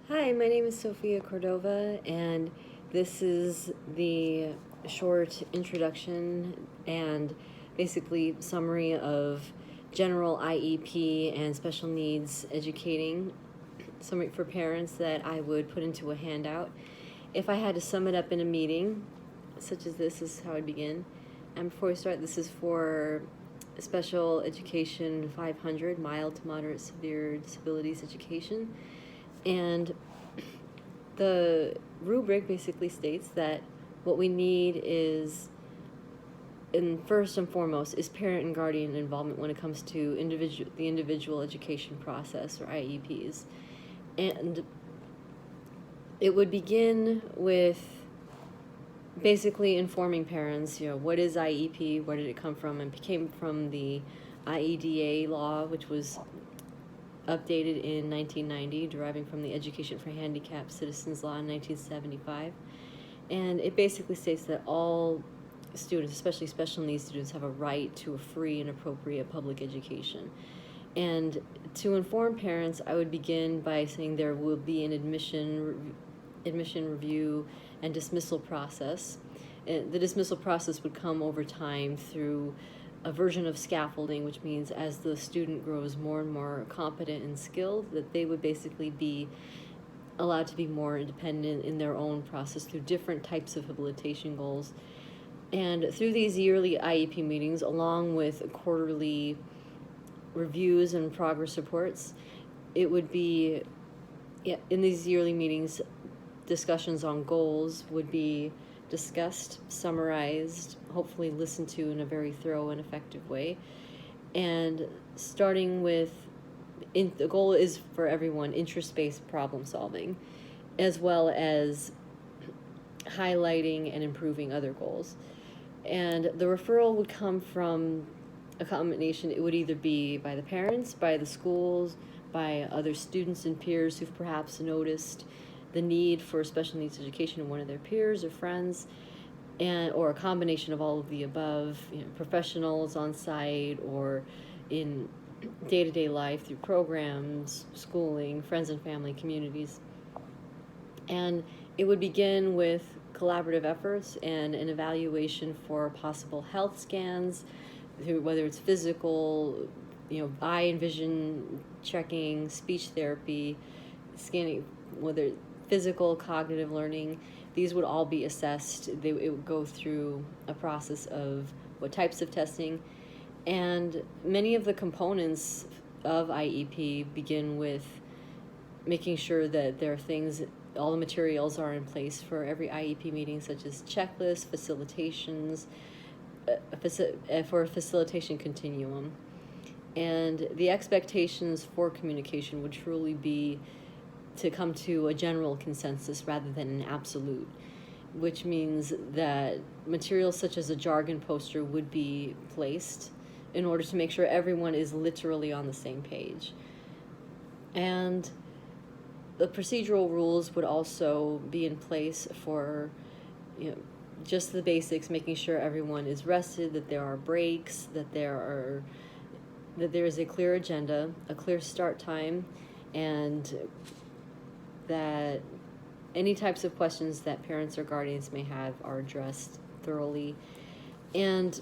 Hi, my name is Sofia Cordova, and this is the short introduction and basically summary of general IEP and special needs educating summary for parents that I would put into a handout. If I had to sum it up in a meeting, such as this is how I'd begin. And before we start, this is for special education 500, mild to moderate severe disabilities education. And the rubric basically states that what we need is, and first and foremost, is parent and guardian involvement when it comes to the individual education process, or IEPs. And it would begin with basically informing parents, what is IEP, where did it come from, and it came from the IEDA law, which was updated in 1990, deriving from the Education for Handicapped Citizens Law in 1975. And it basically states that all students, especially special needs students, have a right to a free and appropriate public education. And to inform parents, I would begin by saying there will be an admission review and dismissal process. And the dismissal process would come over time through a version of scaffolding, which means as the student grows more and more competent and skilled, that they would basically be allowed to be more independent in their own process through different types of habilitation goals. And through these yearly IEP meetings, along with quarterly reviews and progress reports, it would be, in these yearly meetings, discussions on goals would be discussed, summarized, hopefully listened to in a very thorough and effective way. And starting with, the goal is for everyone, interest-based problem solving, as well as highlighting and improving other goals. And the referral would come from a combination. It would either be by the parents, by the schools, by other students and peers who've perhaps noticed the need for special needs education in one of their peers or friends, or a combination of all of the above, professionals on site or in day-to-day life through programs, schooling, friends and family, communities. And it would begin with collaborative efforts and an evaluation for possible health scans, whether it's physical, eye and vision checking, speech therapy, scanning, whether physical, cognitive learning. These would all be assessed. It would go through a process of what types of testing. And many of the components of IEP begin with making sure that there are things, all the materials are in place for every IEP meeting, such as checklists, facilitations, for a facilitation continuum. And the expectations for communication would truly be to come to a general consensus rather than an absolute, which means that materials such as a jargon poster would be placed in order to make sure everyone is literally on the same page. And the procedural rules would also be in place for, just the basics, making sure everyone is rested, that there are breaks, that there is a clear agenda, a clear start time, and that any types of questions that parents or guardians may have are addressed thoroughly. And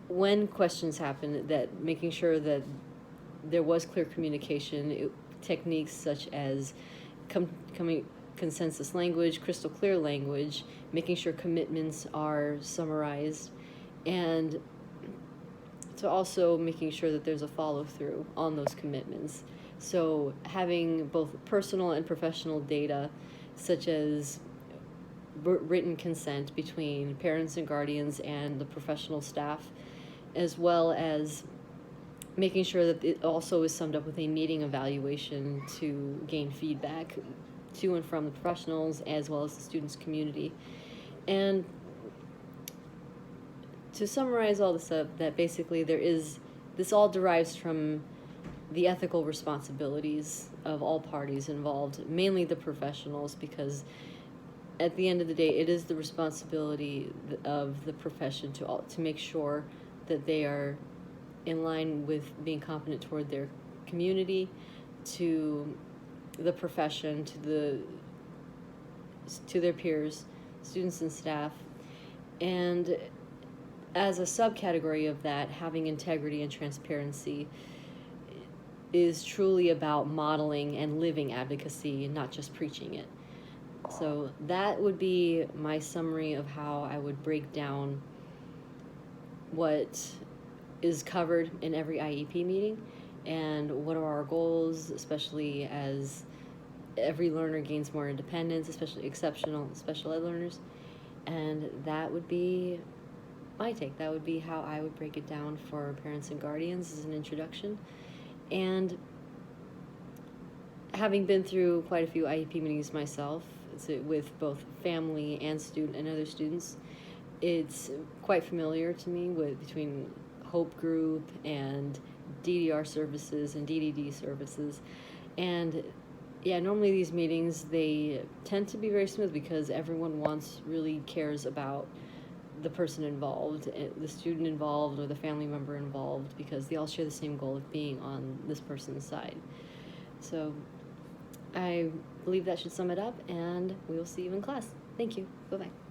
when questions happen, that making sure that there was clear communication, techniques such as coming consensus language, crystal clear language, making sure commitments are summarized, and to also making sure that there's a follow-through on those commitments. So having both personal and professional data, such as written consent between parents and guardians and the professional staff, as well as making sure that it also is summed up with a meeting evaluation to gain feedback to and from the professionals as well as the students' community. And to summarize all this up, that basically this all derives from the ethical responsibilities of all parties involved, mainly the professionals, because at the end of the day, it is the responsibility of the profession to make sure that they are in line with being competent toward their community, to the profession, to their peers, students and staff. And as a subcategory of that, having integrity and transparency is truly about modeling and living advocacy, not just preaching it. So that would be my summary of how I would break down what is covered in every IEP meeting and what are our goals, especially as every learner gains more independence, especially exceptional special ed learners. And that would be my take. That would be how I would break it down for parents and guardians as an introduction. And having been through quite a few IEP meetings myself, with both family and student and other students, it's quite familiar to me between Hope Group and DDR services and DDD services. And yeah, normally these meetings, they tend to be very smooth because everyone really cares about the person involved, the student involved, or the family member involved, because they all share the same goal of being on this person's side. So I believe that should sum it up, and we will see you in class. Thank you. Bye-bye.